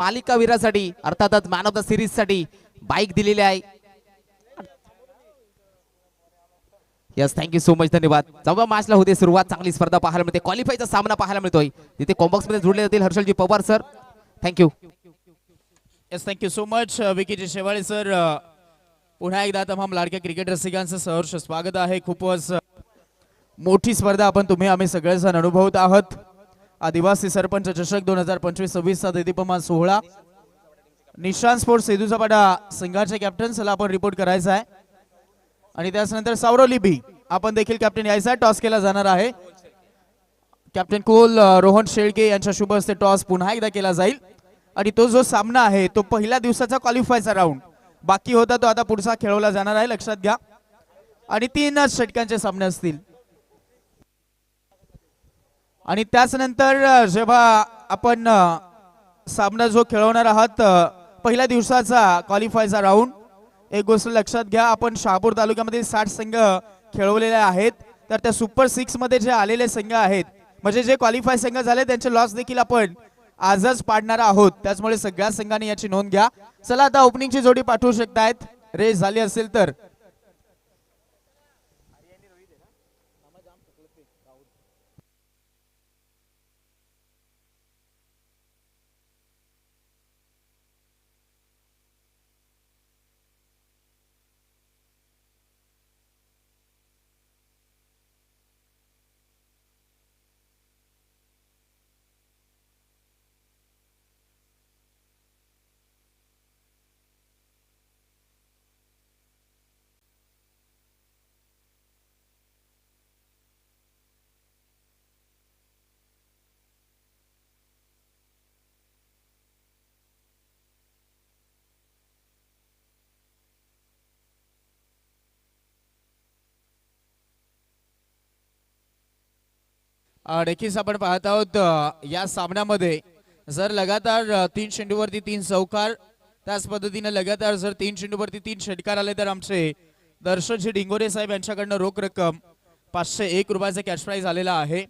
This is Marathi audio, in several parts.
मालिका वीरासाठी अर्थातच मॅन ऑफ द सिरीज साठी बाईक दिलेली आहे. यस थँक्यू सो मच धन्यवाद. 14व्या मॅचला होते सुरुवात, चांगली स्पर्धा पाहायला मिळते. क्वालिफायचा सामना पाहायला मिळतोय तिथे कॉम्बॉक्स मध्ये जोडले जातील Harshalji Pawar sir. Thank you. Yes thank you so much Vickyji Shewale sir. पुन्हा एकदा तमाम लाडक्या क्रिकेट रसिकांचं सहर्ष स्वागत आहे. खूपच मोठी स्पर्धा आपण तुम्ही आम्ही सगळेजण अनुभवत आहोत. आदिवासी सरपंच चषक 2025-26 चा देदीप्यमान सोहळा. निशान स्पोर्ट्स सेदूचापाडा संघाचे कॅप्टन चला आपण रिपोर्ट करायचा आहे आणि त्यानंतर सावरवली बी आपण देखील कॅप्टन यायचा. टॉस केला जाणार आहे. कॅप्टन कोल रोहन शेळके यांच्या शुभ हस्ते टॉस पुन्हा एकदा केला जाईल आणि तो जो सामना आहे तो पहिल्या दिवसाचा क्वालिफायचा राऊंड बाकी होता तो आता पुढचा खेळवला जाणार आहे. लक्षात घ्या आणि 3 षटकांचे सामने असतील आणि त्याच नंतर जेव्हा आपण सामना जो खेळवणार आहात पहिल्या दिवसाचा क्वालिफायचा राऊंड, एक गोष्ट लक्षात घ्या आपण शहापूर तालुक्यामध्ये 60 संघ खेळवलेले आहेत. तर त्या सुपर 6 मध्ये जे आलेले संघ आहेत म्हणजे जे क्वालिफाय संघ झाले त्यांचे लॉस देखील आपण आजच पाडणार आहोत. त्याचमुळे सगळ्या संघांनी याची नोंद घ्या. चला आता ओपनिंगची जोडी पाठवू शकतायत रेस झाली असेल तर. नक्कीच आपण पाहत आहोत या सामन्यामध्ये जर लगातार 3 चेंडूवरती 3 चौकार त्याच पद्धतीने लगातार जर 3 चेंडूवरती 3 षटकार आले तर आमचे दर्शनजी डिंगोरे साहेब यांच्याकडनं रोख रक्कम 501 रुपयाचा कॅश प्राइज आलेला आहे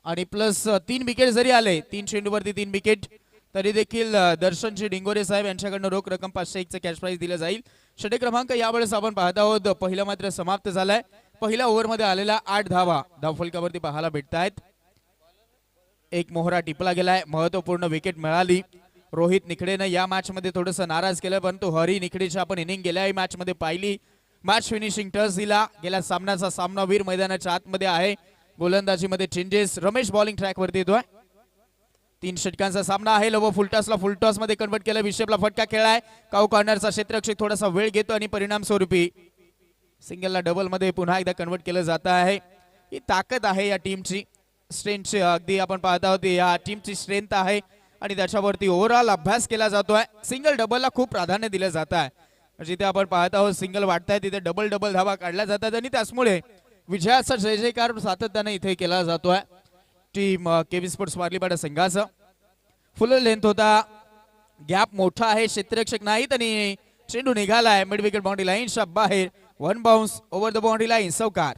आणि प्लस 3 विकेट जरी आले 3 चेंडूवरती 3 विकेट तरी देखील दर्शनजी डिंगोरे साहेब यांच्याकडनं रोख रक्कम 501 चा कॅश प्राइज दिलं जाईल. षटक क्रमांक यावेळेस आपण पाहत आहोत पहिला मात्र समाप्त झालाय. पहिल्या ओव्हरमध्ये आलेला 8 धावा धावफलकावरती पाहायला भेटत आहेत. एक मोहरा टिपला गेलाय. महत्वपूर्ण विकेट मिळाली. रोहित निखडेनं या मॅच मध्ये थोडस नाराज केलं परंतु हरी निखडेची आपण इनिंग गेल्या मॅच मध्ये पाहिली. मॅच फिनिशिंग टच दिला. गेल्या सामन्याचा सामनावीर मैदानाच्या आतमध्ये आहे. गोलंदाजीमध्ये चेंजेस. रमेश बॉलिंग ट्रॅक वरती येतोय. 3 षटकांचा सामना आहे. लव फुलटॉसला फुलटॉस मध्ये कन्वर्ट केलं. विषेपला फटका खेळलाय. काऊ कॉर्नरचा क्षेत्ररक्षक थोडासा वेळ घेतो आणि परिणाम स्वरूपी सिंगलला डबल मध्ये पुन्हा एकदा कन्वर्ट केलं जात आहे. ही ताकद आहे या टीमची. स्ट्रेंथ अगदी आपण पाहत आहोत या टीमची स्ट्रेंथ आहे आणि त्याच्यावरती ओव्हरऑल अभ्यास केला जातोय. सिंगल डबलला खूप प्राधान्य दिलं जात आहे. जिथे आपण पाहत आहोत सिंगल वाटताय तिथे डबल डबल धावा काढल्या जातात आणि त्याचमुळे विजयाचा जय जयकार सातत्याने इथे केला जातोय. टीम केवी स्पोर्ट्स वारलीपाडा संघाचा फुल लेंथ होता. गॅप मोठा आहे. क्षेत्ररक्षक नाहीत आणि चेंडू निघालाय मिड विकेट बाउंड्री लाईनच्या बाहेर. 1 bounce over the boundary line. चौकार.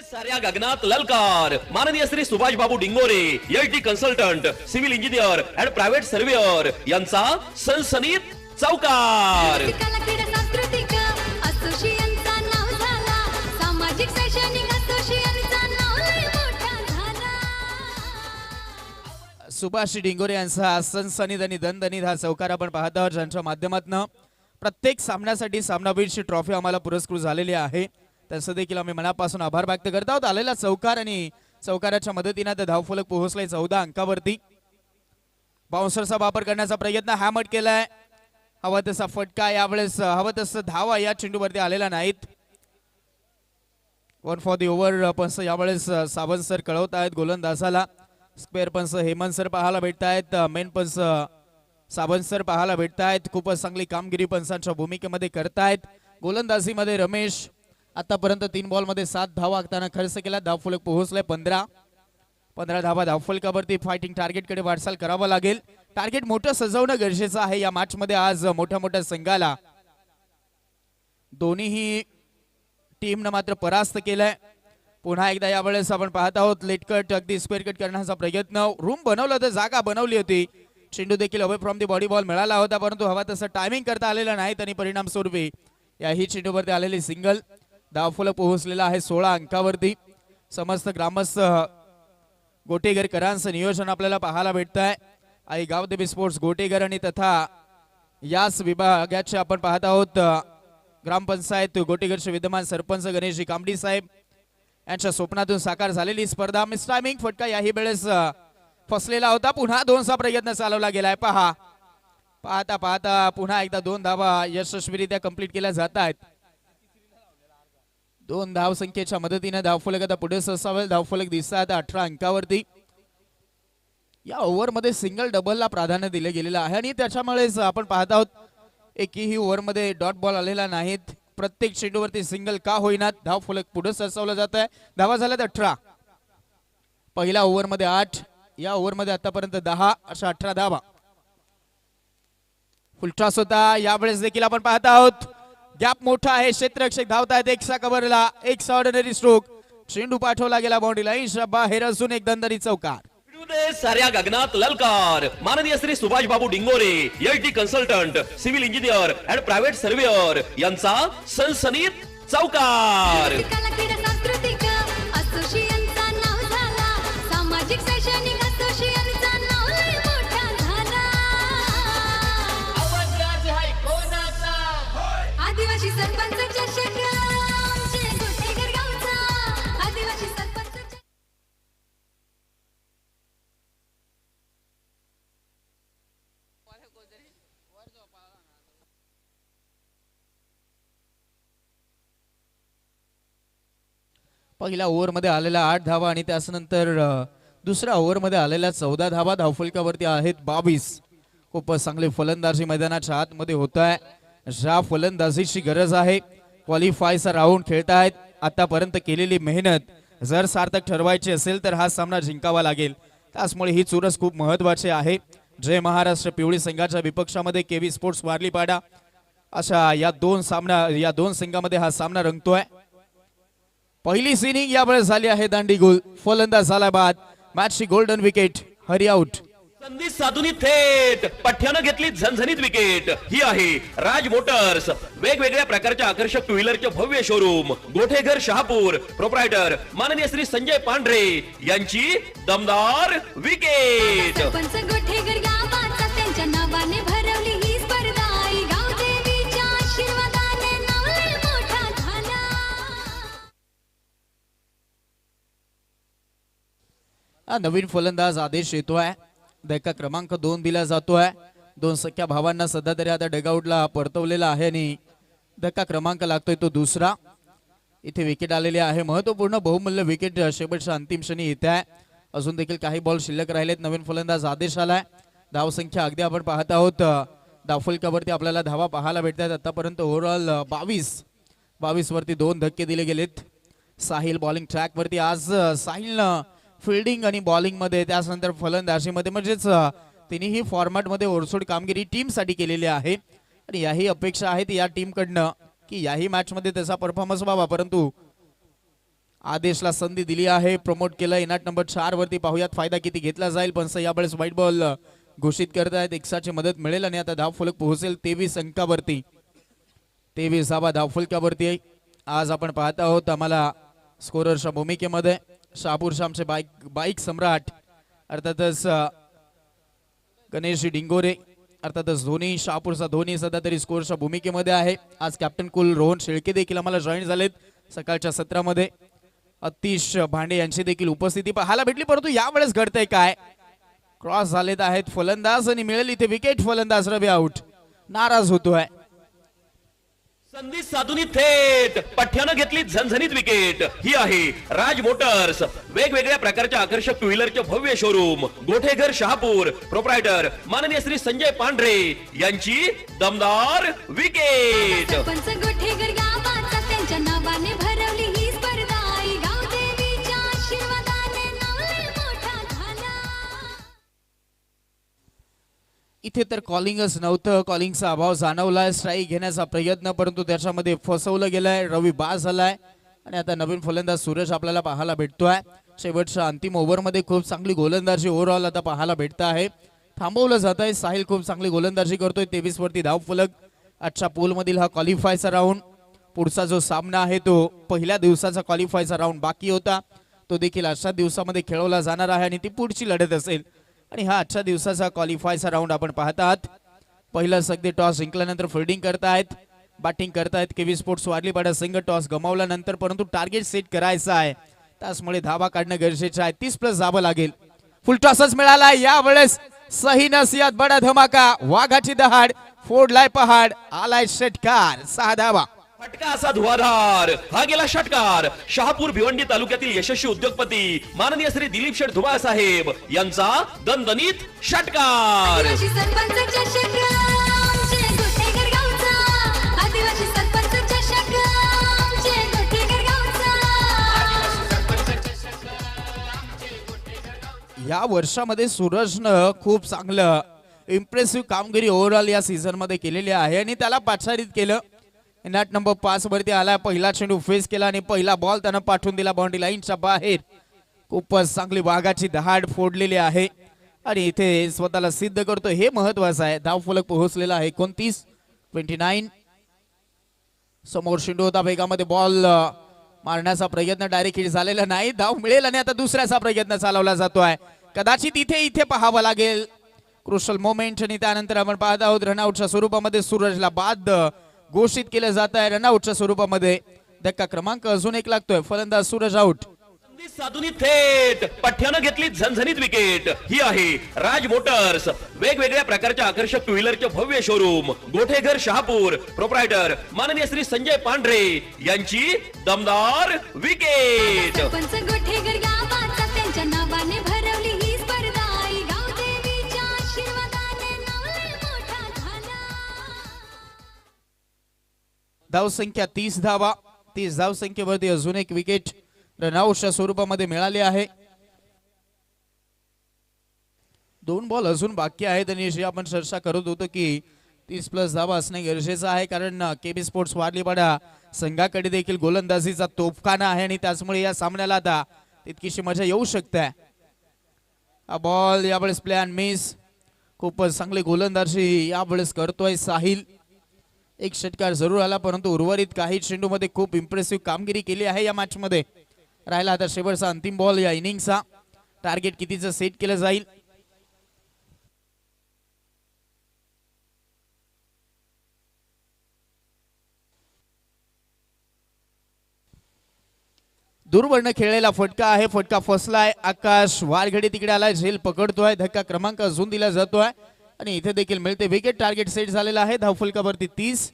साऱ्या गगनात ललकार. माननीय Shri Subhash Babu Dingore LT consultant civil engineer and private surveyor यांचा सनसनीत चौकार. सुभाष डिंगोरे यांचा सनसनीत आणि दणदणीत हा चौकार आपण पाहत आहोत ज्यांच्या माध्यमातून प्रत्येक सामन्यासाठी सामनावीरची ट्रॉफी आम्हाला पुरस्कृत झालेली आहे. त्याचं देखील आम्ही मनापासून आभार व्यक्त करत आहोत. आलेला चौकार आणि चौकाराच्या मदतीने धावफलक पोहोचलाय 14 अंकावरती. बाउन्सरचा वापर करण्याचा प्रयत्न हॅमट केलाय. हवा तसा फटका यावेळेस हवा तसं धावा या चेंडूवरती आलेला नाहीत. 1 फॉर द ओव्हर पंच यावेळेस सावंत सर कळवत आहेत गोलंदाजाला. स्क्वेअर पंच हेमंत सर पाहायला भेटत आहेत. मेन पंच सावंत सर पाहायला भेटत आहेत. खूपच चांगली कामगिरी पंचांच्या भूमिकेमध्ये करतायत. गोलंदाजीमध्ये रमेश आतापर्यंत 3 बॉल मध्ये 7 धावा आखताना खर्च केला. धावफलक पोहोचलाय 15 धावा धावफलकावरती. फायटिंग टार्गेट कडे वाटचाल करावं लागेल. टार्गेट मोठं सजवणं गरजेचं आहे या मॅच मध्ये. आज मोठ्या मोठ्या संघाला दोन्ही टीमनं मात्र परास्त केलंय. पुन्हा एकदा यावेळेस आपण पाहत आहोत लेट कट अगदी स्क्वेअर कट करण्याचा प्रयत्न. रूम बनवलं तर जागा बनवली होती. चेंडू देखील away from the body ball मिळाला होता, परंतु हवा तसं टायमिंग करता आलेलं नाही आणि परिणाम स्वरूपी याही चेंडूवरती आलेली सिंगल. धावफलक पोहोचलेला आहे 16 अंकावरती. समस्त ग्रामस्थ गोटेगरकरांचं नियोजन आपल्याला पाहायला भेटत आहे. आई गावदेवी स्पोर्ट्स गोटेगर आणि तथा याच विभागाचे आपण पाहत आहोत ग्रामपंचायत गोटेगरचे विद्यमान सरपंच गणेशजी कांबडी साहेब यांच्या स्वप्नातून साकार झालेली स्पर्धा. मिस टायमिंग फटका याही वेळेस फसलेला होता. पुन्हा 2चा प्रयत्न चालवला गेलाय. पाहता पाहता पुन्हा एकदा 2 धावा यशस्वीरित्या कंप्लीट केल्या जात आहेत. 2 धाव संख्येच्या मदतीने धावफलक आता पुढे सरसावेल. धावफलक दिसतात 18 अंकावरती. या ओव्हरमध्ये सिंगल डबलला प्राधान्य दिले गेलेलं आहे आणि त्याच्यामुळेच आपण पाहत आहोत एकही ओव्हरमध्ये डॉट बॉल आलेला नाहीत. प्रत्येक चेंडूवरती सिंगल का होईना धावफलक पुढे सरसावलं जात आहे. धावा झाल्यात 18. पहिल्या ओव्हरमध्ये 8, या ओव्हरमध्ये आतापर्यंत 10, अशा 18 धावा. फुलटॉस होता यावेळेस देखील आपण पाहत आहोत. गॅप मोठा आहे. क्षेत्ररक्षक धावतायत. एकसा कव्हरला एक ऑर्डिनरी स्ट्रोक. चेंडू पाठवला गेला बाउंड्री लाईनच्या बाहेर असून एक दंडरी चौकार. साऱ्या गगनात ललकार माननीय Shri Subhash Babu Dingore HD consultant civil engineer and private surveyor यांचा सनसनीत चौकार. सामाजिक शैक्षणिक असोसिएशनचा नाव लय मोठा झाला. आवाज हाय कोणाचा? आदिवासी सरपंचाच्या शेतांचे गोटेगर गावचा आदिवासी सरपंच. पहिल्या ओव्हरमध्ये आलेल्या 8 धावा आणि त्यानंतर दुसऱ्या ओव्हरमध्ये आलेल्या 14 धावा. धावफलकावरती आहेत 22. खूपच चांगली फलंदाजी मैदानाच्या आतमध्ये होत आहे. ज्या फलंदाजीची गरज आहे क्वालिफायचा राऊंड खेळतायत. आतापर्यंत केलेली मेहनत जर सार्थक ठरवायची असेल तर हा सामना जिंकावा लागेल. त्याचमुळे ही चुरस खूप महत्वाची आहे. जय महाराष्ट्र पिवळी संघाच्या विपक्षामध्ये केवी स्पोर्ट्स वारलीपाडा अशा या दोन संघामध्ये हा सामना रंगतोय. पहिली इनिंग यावेळेस झाली आहे दांडी गोल. फलंदाज झाला बाद. मॅचची गोल्डन विकेट. हरी आउट. संधी साधून थेट पठ्यानं घेतली झणझणीत विकेट. ही आहे राज मोटर्स. वेगवेगळ्या प्रकारच्या आकर्षक टू व्हीलरचे भव्य शोरूम गोठेघर शहापूर. प्रोप्रायटर माननीय श्री संजय पांढरे यांची दमदार विकेट. सरपंच गोठेगर गावाचा त्यांच्या नावाने भरवली ही स्पर्धा. आई गावदेवीच्या आशीर्वादाने नाव लय मोठा झाला. नवीन फलंदाज आदेश येतोय. धक्का क्रमांक 2 दिला जातोय. 2 सख्या भावांना सध्या तरी आता डगआउटला परतवलेला आहे आणि धक्का क्रमांक लागतोय तो दुसरा. इथे विकेट आलेली आहे. महत्वपूर्ण बहुमूल्य विकेट शेवटच्या अंतिम क्षणी येते आहे. अजून देखील काही बॉल शिल्लक राहिलेत. नवीन फलंदाज आदेश आलाय. धावसंख्या अगदी आपण पाहत आहोत. धावफलकावरती आपल्याला धावा पाहायला भेटतात. आतापर्यंत ओव्हरऑल 22 वरती 2 धक्के दिले गेलेत. साहिल बॉलिंग ट्रॅक वरती. आज साहिलनं फिल्डिंग आणि बॉलिंग मध्ये त्यानंतर फलंदाजीमध्ये म्हणजेच तिन्ही फॉर्मॅट मध्ये ओरसोड कामगिरी टीम साठी केलेली आहे आणि याही अपेक्षा आहेत या टीम कडनं की याही मॅच मध्ये त्याचा परफॉर्मन्स व्हावा. परंतु आदेशला संधी दिली आहे. प्रमोट केलं. इनाट नंबर 4 वरती. पाहूयात फायदा किती घेतला जाईल. पण यावेळेस व्हाईट बॉल घोषित करतायत. एक्साची मदत मिळेल आणि आता धावफलक पोहोचेल 23 अंकावरती. 23 धावा धावफलकावरती. आज आपण पाहत आहोत आम्हाला स्कोररच्या भूमिकेमध्ये शहापूरचे आमचे बाईक सम्राट अर्थातच गणेश डिंगोरे अर्थातच धोनी. शहापूरचा धोनी सध्या तरी स्कोरच्या भूमिकेमध्ये आहे. आज कॅप्टन कुल रोहन शेळके देखील आम्हाला जॉईन झालेत सकाळच्या सत्रामध्ये. अतिश भांडे यांची देखील उपस्थिती पाहायला भेटली. परंतु यावेळेस घडतंय काय? क्रॉस झालेत आहेत फलंदाज आणि मिळेल इथे विकेट. फलंदाज रवी आउट. नाराज होतोय. संधी साधून थेट पठ्यानं घेतली झणझणीत विकेट. ही आहे राज मोटर्स. वेगवेगळ्या प्रकारच्या आकर्षक टू व्हीलरचे भव्य शोरूम गोठेघर शहापूर. प्रोप्रायटर माननीय श्री संजय पांढरे यांची दमदार विकेट. सरपंच गोठेगर गावाचा त्यांच्या नावाने भरवली ही स्पर्धा. आई गावदेवीच्या आशीर्वादाने नाव लय मोठा झाला. इथे तर कॉलिंगच नव्हतं. कॉलिंगचा अभाव जाणवलाय. स्ट्राईक घेण्याचा प्रयत्न परंतु त्याच्यामध्ये फसवलं गेलंय. रवी बाद झालाय आणि आता नवीन फलंदाज सूरज आपल्याला पाहायला भेटतोय. शेवटच्या अंतिम ओव्हरमध्ये खूप चांगली गोलंदाजी ओव्हरऑल आता पाहायला भेटत आहे. थांबवलं जात आहे. साहिल खूप चांगली गोलंदाजी करतोय. 23 वरती धाव फलक. आजच्या पोल मधील हा क्वालिफायचा राऊंड. पुढचा जो सामना आहे तो पहिल्या दिवसाचा क्वालिफायचा राऊंड बाकी होता, तो देखील आजच्या दिवसामध्ये खेळवला जाणार आहे आणि ती पुढची लढत असेल. आणि हा आजच्या दिवसाचा क्वालिफायचा राऊंड आपण पाहत आहात. पहिला सगळे टॉस जिंकल्यानंतर फिल्डिंग करतायत, बॅटिंग करतायत केवी स्पोर्ट्स वारलीपाडा संघ. टॉस गमावल्यानंतर परंतु टार्गेट सेट करायचं आहे, त्याचमुळे धावा काढणं गरजेचं आहे. 30+ धावा लागेल. फुल टॉसच मिळाला यावेळेस. सही नसियत बडा धमाका. वाघाची दहाड फोडलाय पहाड. आलाय षटकार. 6 धावा. फटका असा धुवाधार. हा गेला षटकार. शहापूर भिवंडी तालुक्यातील यशस्वी उद्योगपती माननीय श्री दिलीप शेठ धुमाळ साहेब यांचा दणदणीत षटकार. आदिवासी सरपंच चषक आमचे गोठेकर गावचा. आदिवासी सरपंच चषक आमचे गोठेकर गावचा. या वर्षामध्ये सूरजनं खूप चांगलं इम्प्रेसिव्ह कामगिरी ओव्हरऑल या सीझन मध्ये केलेली आहे आणि त्याला पाचारित केलं. नॅट नंबर 5 वरती आला. पहिला चेंडू फेस केला आणि पहिला बॉल त्यानं पाठवून दिला बाउंड्री लाईनच्या बाहेर. खूपच चांगली वाघाची दहाड फोडलेली आहे आणि इथे स्वतःला सिद्ध करतो, हे महत्वाचं आहे. धाव फलक पोहोचलेला आहे 29. समोर चेंडू होता वेगामध्ये. बॉल मारण्याचा प्रयत्न डायरेक्ट हिट झालेला नाही. धाव मिळेल आणि आता दुसऱ्याचा प्रयत्न चालवला जातोय. कदाचित इथे पाहावं लागेल क्रुशल मोमेंट. आणि त्यानंतर आपण पाहत आहोत रनआउटच्या स्वरूपामध्ये सूरजला बाद घोषित केलं जात आहे. रनआउटच्या स्वरूपामध्ये धक्का क्रमांक अजून 1 लागतोय. फलंदाज सूरज आउट. संधी साधून थेट पठ्ठ्यानं घेतली झणझणीत विकेट. ही आहे राज मोटर्स. वेगवेगळ्या प्रकारच्या आकर्षक टू व्हीलरचे भव्य शोरूम. गोठेघर शहापूर. प्रोप्रायटर माननीय श्री संजय पांढरे यांची दमदार विकेट. सरपंच गोठेकर गावाचा त्यांच्या नावाने भरवली ही स्पर्धा. आई गावदेवीच्या आशीर्वादाने नाव लय मोठा झाला. धावसंख्या 30 धावा. 30 धावसंख्येवरती अजून 1 विकेट रनआउटच्या स्वरूपामध्ये मिळाली आहे. 2 बॉल अजून बाकी आहेत आणि जे आपण चर्चा करत होतो की 30+ धावा असणे गरजेचं आहे, कारण केबी स्पोर्ट्स वारलीपाडा संघाकडे देखील गोलंदाजीचा तोफखाना आहे आणि त्याचमुळे या सामन्याला आता तितकीशी मजा येऊ शकते. हा बॉल यावेळेस प्लॅन मिस. खूपच चांगली गोलंदाजी यावेळेस करतोय साहिल. 1 षटकार जरूर आला, परंतु उर्वरित काही चेंडूमध्ये खूप इम्प्रेसिव्ह कामगिरी केली आहे या मॅच मध्ये. राहिला आता शेवटचा अंतिम बॉल या इनिंगचा. टार्गेट कितीचं सेट केलं जाईल. दूरवरनं खेळलेला फटका आहे. फटका फसलाय. आकाश वारघडी तिकडे आलाय. झेल पकडतोय. धक्का क्रमांक अजून दिला जातोय आणि इथे देखील मिळते विकेट. टार्गेट सेट झालेला आहे. धावफलकावरती 30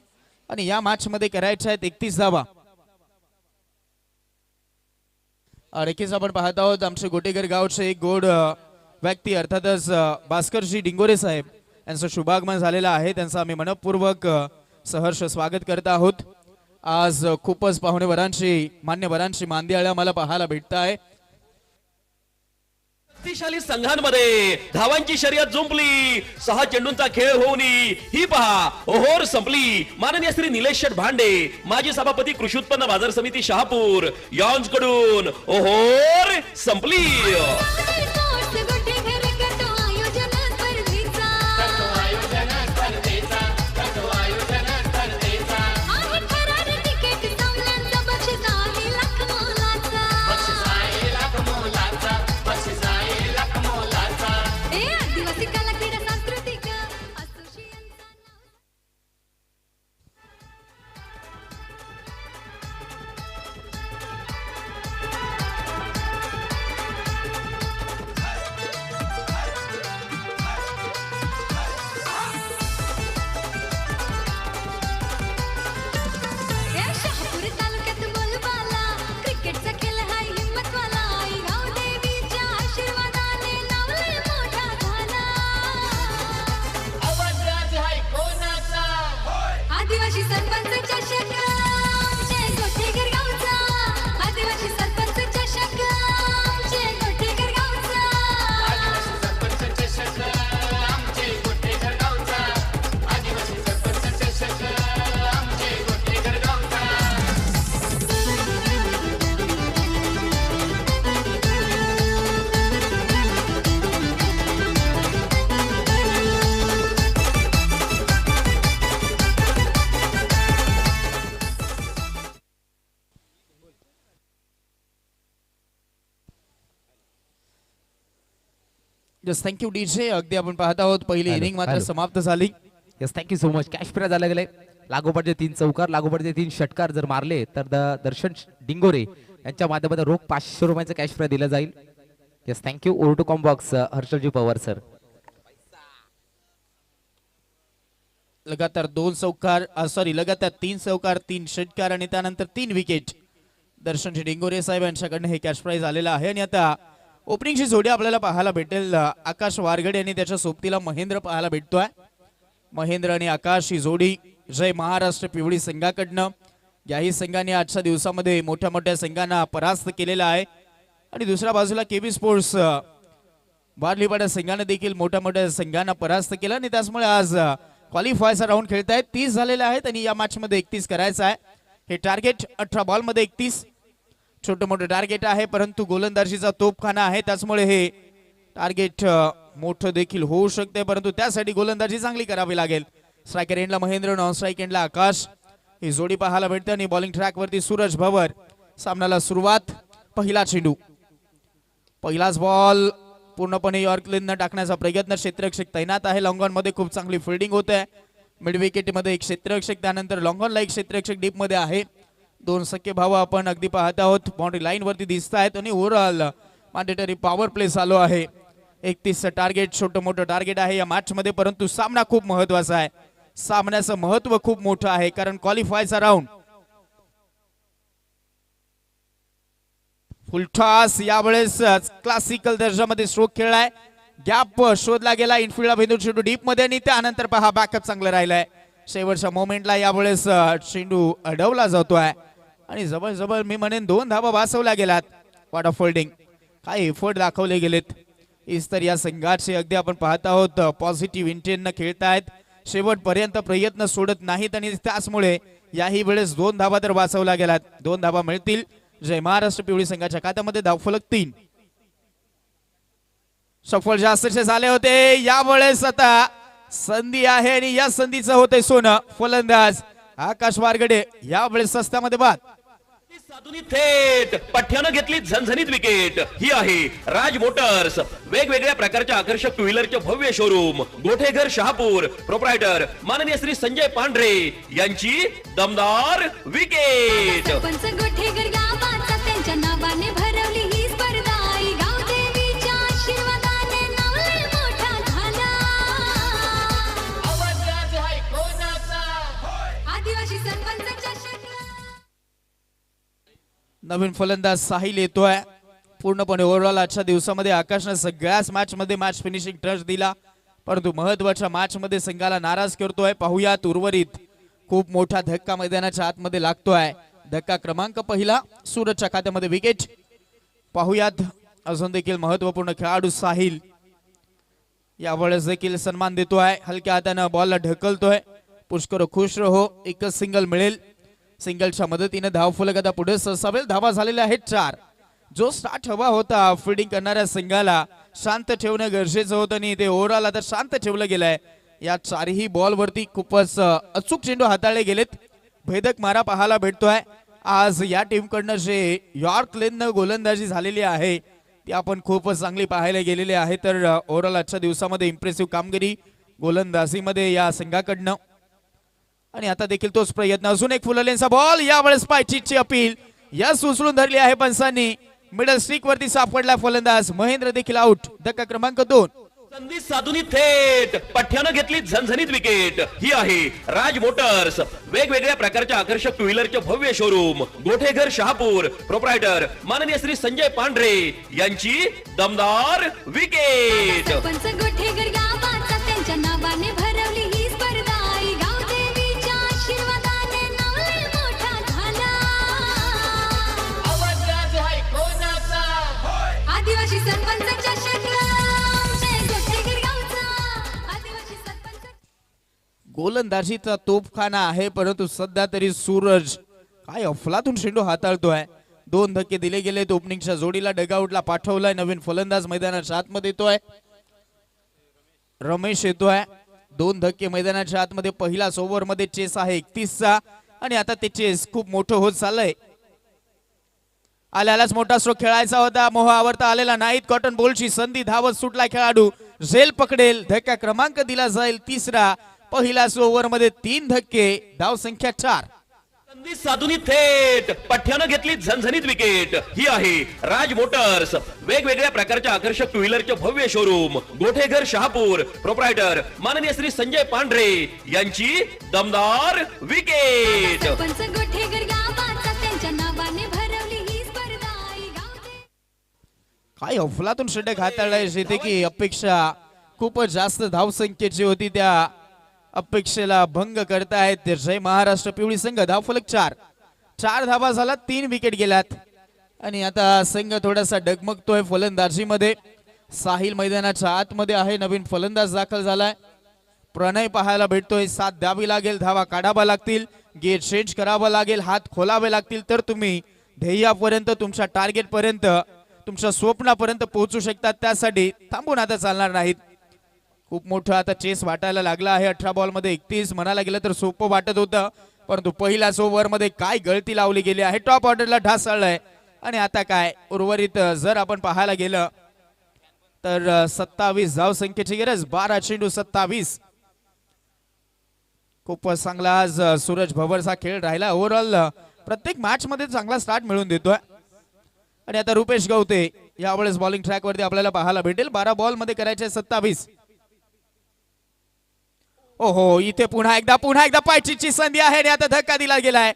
आणि या मॅच मध्ये करायच्या आहेत 31 धावा. नक्कीच आपण पाहत आहोत आमचे गोटेघर गावचे एक गोड व्यक्ती अर्थातच भास्करजी डिंगोरे साहेब यांचं शुभागमन झालेलं आहे. त्यांचं आम्ही मनपूर्वक सहर्ष स्वागत करत आहोत. आज खूपच मान्यवरांची मांदियाळी आम्हाला पाहायला भेटत आहे. शक्तिशाली संघांमध्ये धावांची शर्यत जुंपली. 6 चेंडूंचा खेळ होऊन ही पहा ओहोर संपली. माननीय श्री निलेश शेठ भांडे माजी सभापती कृषी उत्पन्न बाजार समिती शहापूर यांच्याकडून ओहोर संपली. स्पोर्ट्स गोठेकर करतो आयोजन स्पर्धेचा. आहे फरार तिकीट सामन्यांचा. बक्षीस आहे लाख मोलाचा. ए आदिवासी कला क्रीडा सांस्कृतिक असोसिएशनचा नाव. शहापूर तालुक्यात बोलबाला. क्रिकेटचा खेळ हाय हिम्मतवाला. आई गावदेवीच्या आशीर्वादाने नाव लय मोठा झाला. आदिवासी सरपंच चषक आमचे गोठेघर गावचा. आदिवासी सरपंच चषक आमचे गोठेघर गावचा. Just thank you DJ. अगदी आपण पाहत आहोत पहिली हॅलो, इनिंग मात्र हॅलो. समाप्त झाली. Yes thank you so much. Cash prize झाला गेले. लागोपाठचे 3 चौकार लागोपाठचे 3 षटकार जर मारले तर दर्शन डिंगोरे यांच्या माध्यमातून रोख 500 रुपयांचं कॅश प्राइज दिलं जाईल. Yes thank you. Over to combox Harshalji Pawar sir. लगातार 2 चौकार लगातार 3 चौकार 3 षटकार आणि त्यानंतर 3 विकेट दर्शनजी डिंगोरे साहेब यांच्याकडनं हे कॅश प्राइज आलेलं आहे. आणि आता ओपनिंगची जोडी आपल्याला पाहायला भेटेल. आकाश वारगडे आणि त्याच्या सोबतीला महेंद्र पाहायला भेटतोय. महेंद्र आणि आकाश ही जोडी जय महाराष्ट्र पिवळी संघाकडनं. याही संघाने आजच्या दिवसामध्ये मोठ्या मोठ्या संघांना परास्त केलेला आहे. आणि दुसऱ्या बाजूला केबी स्पोर्ट्स बार्लीपाडा संघाने देखील मोठ्या मोठ्या संघांना परास्त केलं आणि त्याचमुळे आज क्वालिफायचा राऊंड खेळतायत. 30 झालेले आहेत आणि या मॅच मध्ये 31 करायचं आहे. हे टार्गेट 18 बॉल मध्ये 31 छोटं मोठं टार्गेट आहे, परंतु गोलंदाजीचा तोपखाना आहे त्याचमुळे हे टार्गेट मोठं देखील होऊ शकते, परंतु त्यासाठी गोलंदाजी चांगली करावी लागेल. स्ट्रायकर एंडला महेंद्र, नॉन स्ट्राईक एंडला आकाश ही जोडी पाहायला भेटते. आणि बॉलिंग ट्रॅक वरती सूरज भवर. सामन्याला सुरुवात. पहिला चेंडू, पहिलाच बॉल पूर्णपणे यॉर्कलेन टाकण्याचा प्रयत्न. क्षेत्ररक्षक तैनात आहे. लॉंग ऑन मध्ये खूप चांगली फिल्डिंग होते. मिड विकेट मध्ये एक क्षेत्ररक्षक, त्यानंतर लॉंग ऑनला एक क्षेत्ररक्षक डीप मध्ये आहे. 2 सख्खे भाऊ आपण अगदी पाहत आहोत. बाउंड्री लाईन वरती दिसत आहेत आणि ओव्हरऑल मॅन्डेटरी पॉवर प्ले चालू आहे. 31 टार्गेट छोटं मोठं टार्गेट आहे या मॅच मध्ये, परंतु सामना खूप महत्वाचा आहे. सामन्याचं महत्व खूप मोठं आहे कारण क्वालिफायचा राऊंड. फुलटॉस यावेळेस क्लासिकल दर्जामध्ये स्ट्रोक खेळलाय. गॅप शोधला गेला. इनफिल्डला भेंदूर चेंडू डीप मध्ये आणि त्यानंतर पहा बॅकअप चांगलं राहिलंय. शेवटच्या मोमेंटला यावेळेस चेंडू अडवला जातोय आणि जवळ मी म्हणेन 2 धावा वाचवल्या गेल्यात. वॉट ऑफ फोल्डिंग, काय एफर्ट दाखवले गेलेत. इस तर या संघाचे अगदी आपण पाहत आहोत पॉझिटिव्ह इंटेंट न खेळतायत. शेवटपर्यंत प्रयत्न सोडत नाहीत आणि त्याचमुळे याही वेळेस 2 धावा तर वाचवल्या गेल्यात. 2 धावा मिळतील जय महाराष्ट्र पिवळी संघाच्या खात्यामध्ये. धावफलक 3. सफल जास्तचे झाले होते. यावेळेस आता संधी आहे आणि या संधीचं होतंय सोनं. फलंदाज आकाश वारगडे यावेळेस सस्त्यामध्ये बाद. साधुनी थेट पठ्यानं घेतली झणझणीत विकेट. ही आहे राज मोटर्स. वेगवेगळ्या प्रकारच्या आकर्षक टू व्हीलरचे भव्य शोरूम. गोठेघर शहापूर. प्रोप्रायटर माननीय श्री संजय पांढरे यांची दमदार विकेट. सरपंच गोठेकर गावाचा त्यांच्या नावाने भरवली ही स्पर्धा. आई गाव देवीच्या आशीर्वादाने नाव लय मोठा झाला. आदिवासी सरपंचाच्या शक्ला. नवीन फलंदाज साहिल येतोय. पूर्णपणे ओव्हरऑल आजच्या दिवसामध्ये आकाशने सगळ्याच मॅच मध्ये मॅच फिनिशिंग टच दिला, परंतु महत्वाच्या मॅच मध्ये संघाला नाराज करतोय. पाहुयात उर्वरित. खूप मोठा धक्का मैदानाच्या आतमध्ये लागतोय. धक्का क्रमांक पहिला. सूरजच्या खात्यामध्ये विकेट. पाहुयात अजून देखील महत्वपूर्ण खेळाडू साहिल यावेळेस देखील सन्मान देतोय. हलक्या हाताने बॉलला ढकलतोय. पुष्कर खुश रहो. एकच सिंगल मिळेल. सिंगलच्या मदतीने धावफलक आता पुढे सरसावेल. धावा झालेल्या आहेत 4. जो स्टार्ट हवा होता फिल्डिंग करणाऱ्या संघाला शांत ठेवणं गरजेचं होतं आणि ते ओव्हरऑल आता शांत ठेवलं गेलंय. या 4ही बॉल वरती खूपच अचूक चेंडू हाताळले गेलेत. भेदक मारा पाहायला भेटतोय. आज या टीम कडनं जे यॉर्क लेननं गोलंदाजी झालेली आहे ती आपण खूपच चांगली पाहायला गेलेली आहे. तर ओव्हरऑल आजच्या दिवसामध्ये इम्प्रेसिव्ह कामगिरी गोलंदाजीमध्ये या संघाकडनं. आणि आता देखील तोच प्रयत्न. अजून एक फुललेनचा बॉल. यावेळेस पायचीची अपील यस उचलून धरली आहे पंचांनी. मिडल स्ट्रिक वरती सापडला फलंदाज. महेंद्र देखील आउट. धक्का क्रमांक 2. संधी साधुनी थेट पठ्यानं घेतली झणझणीत विकेट. ही आहे राज मोटर्स. वेगवेगळ्या प्रकारच्या आकर्षक टू व्हीलरचे भव्य शोरूम. गोठेघर शहापूर. प्रोप्रायटर माननीय श्री संजय पांढरे यांची दमदार विकेट. सरपंच गोठेकर गावाचा त्यांच्या नावाने भरवली ही स्पर्धा. आई गाव देवीच्या आशीर्वादाने नाव लय मोठा झाला. आदिवासी सरपंचाच्या शक्ला. जय गोठेकर गावचा आदिवासी सरपंच. गोलंदाजीचा तोफखाना आहे, परंतु सध्या तरी सूरज काय अफलातून चेंडू हाताळतोय. 2 धक्के दिले गेले. ओपनिंगच्या जोडीला डगआउटला पाठवलाय. नवीन फलंदाज मैदानाच्या आतमध्ये येतोय. रमेश येतोय. 2 धक्के मैदानाच्या आतमध्ये. पहिलाच ओव्हर मध्ये चेस आहे 31चा आणि आता ते चेस खूप मोठं होत चाललंय. आल्यालाच मोठा स्ट्रोक खेळायचा होता, मोह आवरता आलेला नाहीत. कॉटन बॉलची संधी, धावत सुटला खेळाडू, झेल पकडेल, धक्का क्रमांक दिला जाईल तिसरा. पहिल्याच ओव्हर मध्ये 3 धक्के, धाव संख्या 4. संधी साधून थेट पठ्यानं घेतली झणझणीत विकेट. ही आहे राज मोटर्स, वेगवेगळ्या प्रकारच्या आकर्षक टू व्हीलरचे भव्य शोरूम, गोठेघर शहापूर. प्रोप्रायटर माननीय श्री संजय पांढरे यांची दमदार विकेट. सरपंच गोठेघर गावाचा त्यांच्या नावाने भरवली ही स्पर्धा. काय अफलातून षटक हाताळलाय शेते की अपेक्षा खूपच जास्त धावसंख्येची होती, त्या अपेक्षेला भंग करतायत जय महाराष्ट्र पिवळी संघ. धावफलक 4 धावा झाला, 3 विकेट गेल्यात आणि आता संघ थोडासा डगमगतोय फलंदाजीमध्ये. साहिल मैदानाच्या आतमध्ये आहे, नवीन फलंदाज दाखल झालाय. प्रणय पाहायला भेटतोय, साथ द्यावी लागेल, धावा काढावा लागतील, गेअर चेंज करावा लागेल, हात खोलावे लागतील, तर तुम्ही ध्येयापर्यंत, तुमच्या टार्गेट पर्यंत, तुमच्या स्वप्नापर्यंत पोहोचू शकतात. त्यासाठी थांबून आता चालणार नाहीत. खूप मोठं आता चेस वाटायला लागला आहे. 18 बॉल मध्ये 31 म्हणायला गेलं तर सोपं वाटत होतं, परंतु पहिल्याच ओव्हर मध्ये काय गळती लावली गेली आहे. टॉप ऑर्डरला ढासळलंय आणि आता काय उर्वरित जर आपण पाहायला गेलं तर 27 धाव संख्येची गरज, 12 चेंडू 27. खूपच चांगला आज सूरज भवरचा खेळ राहिला. ओव्हरऑल प्रत्येक मॅच मध्ये चांगला स्टार्ट मिळून देतोय. आणि आता रुपेश गवते यावेळेस बॉलिंग ट्रॅक वरती आपल्याला पाहायला भेटेल. 12 बॉल मध्ये करायचे 27. ओहो, इथे पुन्हा एकदा पायचीची संधी आहे आणि आता धक्का दिला गेलाय.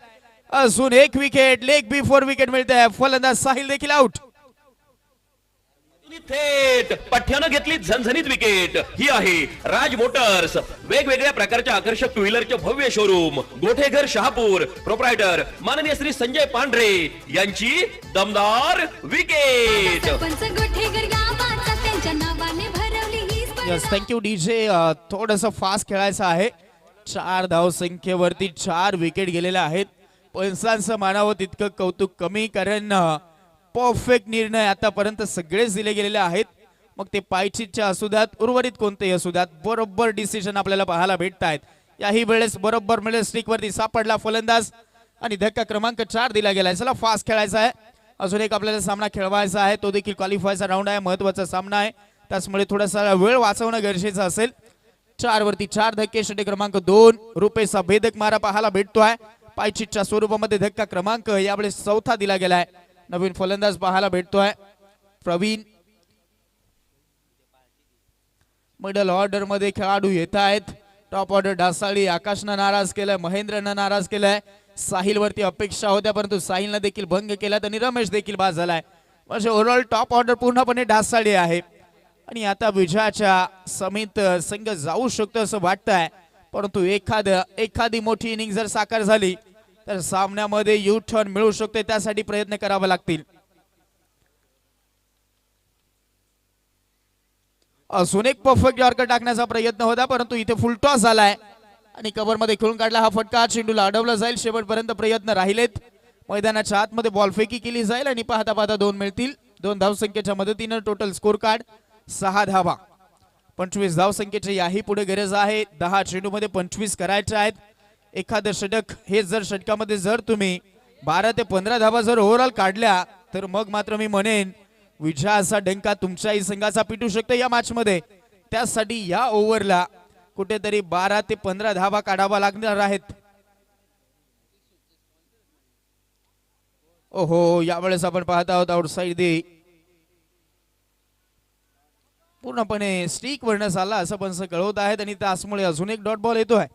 अजून एक विकेट, लेग बिफोर विकेट मिळते. फलंदाज साहिल देखील आउट. थेट पठ्यानं घेतली झणझणीत विकेट. ही आहे राज मोटर्स, वेगवेगळ्या प्रकारच्या आकर्षक टू व्हीलरचे भव्य शोरूम, गोठेघर शहापूर. प्रोप्रायटर माननीय श्री संजय पांढरे यांची दमदार विकेट. सरपंच गोठेघर गावाचा त्यांच्या नावाने भरवली ही स्पर्धा. Yes, thank you DJ. थोडस फास्ट खेळायचं आहे. 4 धाव संख्येवरती 4 विकेट गेलेल्या आहेत. पंचांचं मानावं तितकं कौतुक कमी, कारण परफेक्ट निर्णय आतापर्यंत सगळेच दिले गेलेले आहेत. मग ते पायचीच्या असू द्यात, उर्वरित कोणतेही असू द्यात, बरोबर डिसिजन आपल्याला पाहायला भेटत आहेत. याही वेळेस बरोबर मिडल स्टिक वरती सापडला फलंदाज आणि धक्का क्रमांक 4 दिला गेलाय. चला फास्ट खेळायचा आहे. अजून एक आपल्याला सामना खेळवायचा आहे, तो देखील क्वालिफायचा राऊंड आहे, महत्वाचा सामना आहे. त्याचमुळे थोडासा वेळ वाचवणं गरजेचं असेल. 4 वरती 4 धक्के. षटक क्रमांक 2 रुपेशचा भेदक मारा पाहायला भेटतोय. पायचीच्या स्वरूपामध्ये धक्का क्रमांक यावेळेस 4था दिला गेलाय. नवीन फलंदाज पाहायला भेटतोय प्रवीण. मिडल ऑर्डर मध्ये खेळाडू येत आहेत. टॉप ऑर्डर ढासाळी, आकाशनं नाराज केलाय, महेंद्रनं नाराज केलाय. साहिल वरती अपेक्षा होत्या, परंतु साहिलनं देखील भंग केला आणि रमेश देखील बाद झालाय. म्हणजे ओव्हरऑल टॉप ऑर्डर पूर्णपणे ढासाळी आहे आणि आता विजयाच्या समित संघ जाऊ शकतो असं वाटतंय. परंतु एखादी मोठी इनिंग जर साकार झाली तर सामन्यामध्ये यू टर्न मिळू शकते, त्यासाठी प्रयत्न करावे लागतील. अजून एक परफेक्ट यॉर्कर टाकण्याचा प्रयत्न होता, परंतु इथे फुल टॉस झालाय आणि कव्हर मध्ये खेळून काढला हा फटका. चेंडूला अडवला जाईल. शेवटपर्यंत प्रयत्न राहिलेत. मैदानाच्या आतमध्ये बॉल फेकी केली जाईल आणि पाहता पाहता 2 मिळतील. 2 धावसंख्येच्या मदतीने टोटल स्कोर कार्ड 6 धावा. 25 धावसंख्येची याही पुढे गरज आहे. 10 चेंडू मध्ये 25 करायचे आहेत. एखादं षटक, हे जर षटकामध्ये जर तुम्ही 12 ते 15 धावा जर ओव्हरऑल काढल्या तर मग मात्र मी म्हणेन विजयाचा डंका तुमच्याही संघाचा पिटू शकतो या मॅच मध्ये. त्यासाठी या ओव्हरला कुठेतरी 12 ते 15 धावा काढावा लागणार आहेत. ओहो, यावेळेस आपण पाहत आहोत आउटसाइड दे पूर्णपणे स्टिक वरनं चालला असं पंच कळवत आहेत आणि त्यामुळे अजून एक डॉट बॉल येतोय.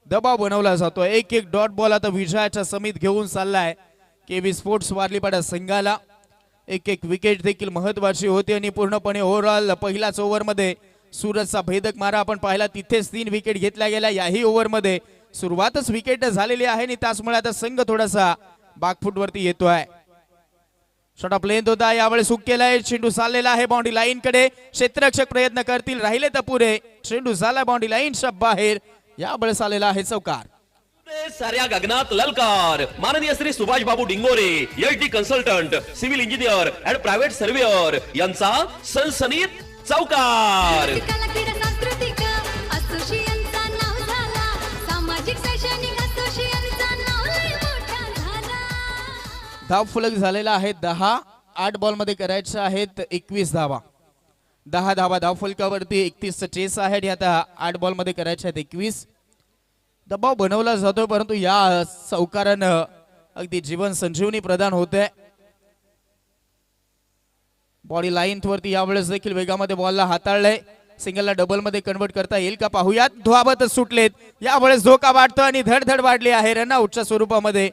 दबाव बनवला जातोय. एक डॉट बॉल आता विजयाच्या समीत घेऊन चाललाय केबी स्पोर्ट्स वारलीपाडा संघाला. एक विकेट देखील महत्वाची होती आणि पूर्णपणे ओव्हरऑल पहिल्याच ओव्हर मध्ये सूरजचा भेदक मारा आपण पाहिला, तिथेच 3 विकेट घेतल्या गेल्या. याही ओव्हर मध्ये सुरुवातच विकेट झालेली आहे आणि त्याचमुळे आता संघ थोडासा बॅकफूट वरती येतोय. शॉट लेंथ होता, यावेळेस हुक केलाय. चेंडू चाललेला आहे बाउंड्री लाईन कडे. क्षेत्ररक्षक प्रयत्न करतील, राहिले तर पुरे. चेंडू झाला बाउंड्री लाईनच्या बाहेर. यावेळेस आलेला आहे चौकार. साऱ्या गगनात ललकार. माननीय Shri Subhash Babu Dingore, HD consultant, civil engineer and private surveyor यांचा सनसनीत चौकार. कला क्रीडा सांस्कृतिक असोसिएशनचा नाव झाला. सामाजिक शैक्षणिक असोसिएशनचा नाव लय मोठा झाला. धाव फलक झालेला आहे 10. 8 बॉल मध्ये करायच्या आहेत 21 धावा. 10 धावा धाव फलकावरती, 31 चेस आहे आणि आता 8 बॉल मध्ये करायच्या आहेत 21. दबाव बनवला जातोय परंतु या चौकारानं अगदी जीवन संजीवनी प्रदान होते. बॉडी लाईन वरती यावेळेस देखील वेगामध्ये बॉलला हाताळलंय. सिंगलला डबल मध्ये कन्वर्ट करता येईल का पाहूयात. धावतच सुटलेत. यावेळेस धोका वाढतो आणि धडधड वाढली आहे. रनआउटच्या स्वरूपामध्ये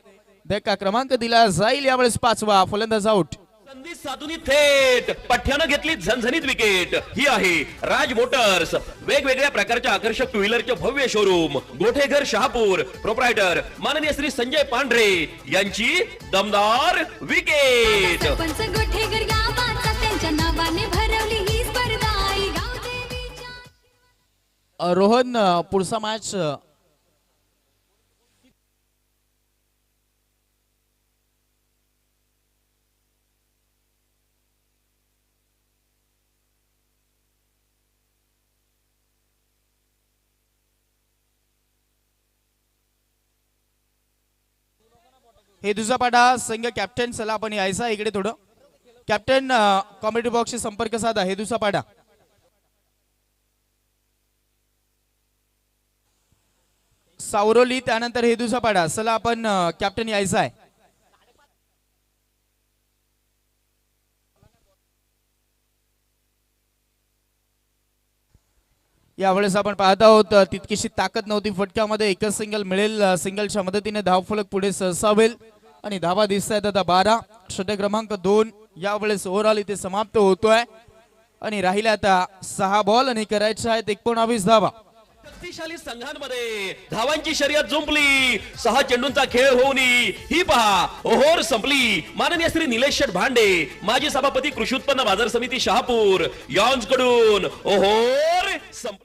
धक्का क्रमांक दिला जाईल. यावेळेस 5वा फलंदाज आउट. संधी साधून थेट पठ्ठ्यानं घेतली झणझणीत विकेट. ही आहे राज मोटर्स, वेगवेगळ्या प्रकारच्या आकर्षक टू व्हीलरचे भव्य शोरूम, गोठेघर शहापूर, प्रोप्रायटर माननीय श्री संजय पांढरे यांची दमदार विकेट. सरपंच गोठेकर गावाचा त्यांच्या नावाने भरवली ही स्पर्धा आई गावदेवीच्या. रोहन पुढचा मॅच हे दुसरा पाडा संघ कॅप्टन. चला आपण यायचा इकडे थोडं. कॅप्टन कॉमेडी बॉक्सशी संपर्क साधा. हे दुसरा पाडा सावरोली, त्यानंतर हे दुसरा पाडा. चला आपण कॅप्टन यायचा आहे. यावेळेस आपण पाहत आहोत तितकीशी ताकद नव्हती फटक्यामध्ये. एकच सिंगल मिळेल. सिंगलच्या मदतीने धावफलक पुढे सरसावेल आणि धावा दिसत आहेत आता 12. षटक क्रमांक 2 यावेळेस ओव्हरऑल इथे समाप्त होतोय आणि राहिले आता 6 बॉल आणि करायचे आहेत 19 धावा. शक्तिशाली संघांमध्ये धावांची शर्यत जुंपली. 6 चेंडूंचा खेळ होऊन ही पहा ओहोर संपली. माननीय श्री निलेश शेठ भांडे, माजी सभापती कृषी उत्पन्न बाजार समिती शहापूर यांकडून ओहोर संपली.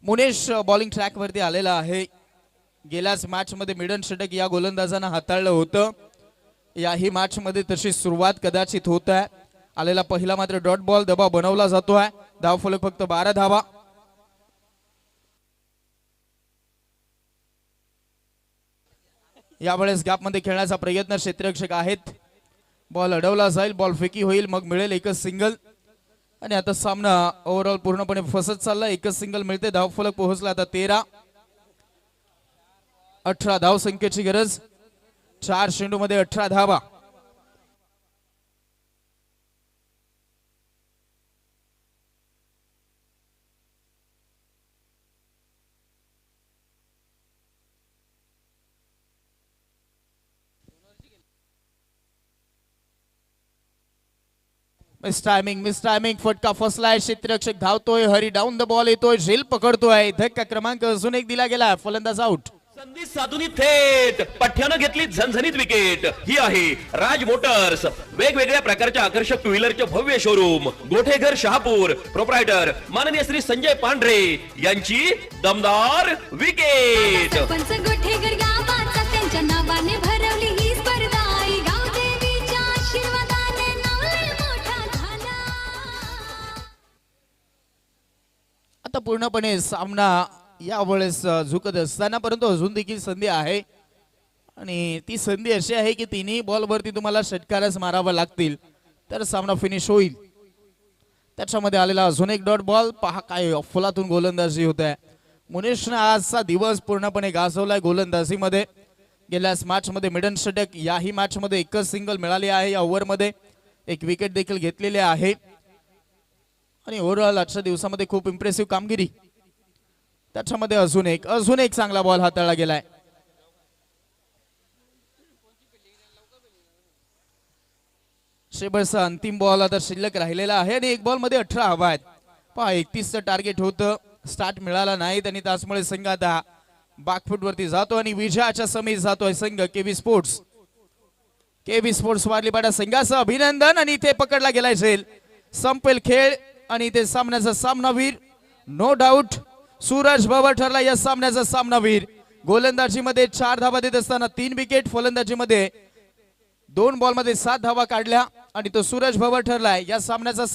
मुनेश बॉलिंग ट्रॅक वरती आलेला आहे. गेल्याच मॅच मध्ये मिडन षटक या गोलंदाजांना हाताळलं होतं. याही मॅच मध्ये तशी सुरुवात कदाचित होत आहे. आलेला पहिला मात्र डॉट बॉल. दबाव बनवला जातोय. धाव फलक फक्त 12 धावा. यावेळेस गॅप मध्ये खेळण्याचा प्रयत्न क्षेत्ररक्षक आहेत. बॉल अडवला जाईल. बॉल फेकी होईल. मग मिळेल एकच सिंगल आणि आता सामना ओव्हरऑल पूर्णपणे फसत चालला. एकच सिंगल मिळते. धाव फलक पोहोचला आता 13. 18 धाव संख्येची गरज. 4 चेंडू मध्ये 18 धावा. मिस टायमिंग फटका फसलाय. क्षेत्ररक्षक धावतोय. हरी डाऊन द बॉल येतोय. झेल पकडतोय. धक्का क्रमांक अजून एक दिला गेला. फलंदाज आउट. संधी साधून थेट पठ्ठ्यानं घेतली झणझणीत विकेट. ही आहे राज मोटर्स, वेगवेगळ्या प्रकारच्या आकर्षक टू व्हीलरचे भव्य शोरूम, गोठेघर शहापूर, प्रोप्रायटर माननीय श्री संजय पांढरे यांची दमदार विकेट. सरपंच गोठेकर गावाचा त्यांच्या नावाने भरवली ही स्पर्धा आई गावदेवीच्या आशीर्वादाने नवले मोठा झाला. आता पूर्णपणे सामना यावेळेस झुकत असताना, परंतु अजून देखील संधी आहे आणि ती संधी अशी आहे की तिन्ही बॉल वरती तुम्हाला षटकारच मारावा लागतील तर सामना फिनिश होईल. त्याच्यामध्ये आलेला अजून एक डॉट बॉल. पहा काय फुलातून गोलंदाजी होत आहे. मुनेशने आजचा दिवस पूर्णपणे गाजवलाय गोलंदाजीमध्ये. गेल्याच मॅच मध्ये मिडन षटक, याही मॅच मध्ये एकच सिंगल मिळाली आहे. या ओव्हर मध्ये एक विकेट देखील घेतलेली आहे आणि ओव्हरऑल आजच्या दिवसामध्ये खूप इम्प्रेसिव्ह कामगिरी. त्याच्यामध्ये अजून एक चांगला बॉल हाताळला गेलाय. शेबळचा अंतिम बॉल आता शिल्लक राहिलेला आहे आणि एक बॉल मध्ये 18 हवा आहेत. पहा 31चं टार्गेट होतं. स्टार्ट मिळाला नाही आणि त्याचमुळे संघ आता बॅकफूट वरती जातो आणि विजयाच्या समीर जातोय संघ KB sports. KB sports Warlipada संघाचं अभिनंदन आणि इथे पकडला गेलाय झेल. संपेल खेळ आणि इथे सामन्याचा सामनावीर नो डाऊट सूरज बाबा ठरला या सामन्याचा सामनावीर. गोलंदाजीमध्ये 4 धावा देत असताना 3 विकेट, फलंदाजीमध्ये 2 बॉल मध्ये 7 धावा काढल्या. आणि तो सूरज भवर ठरलाय या सामन्याचा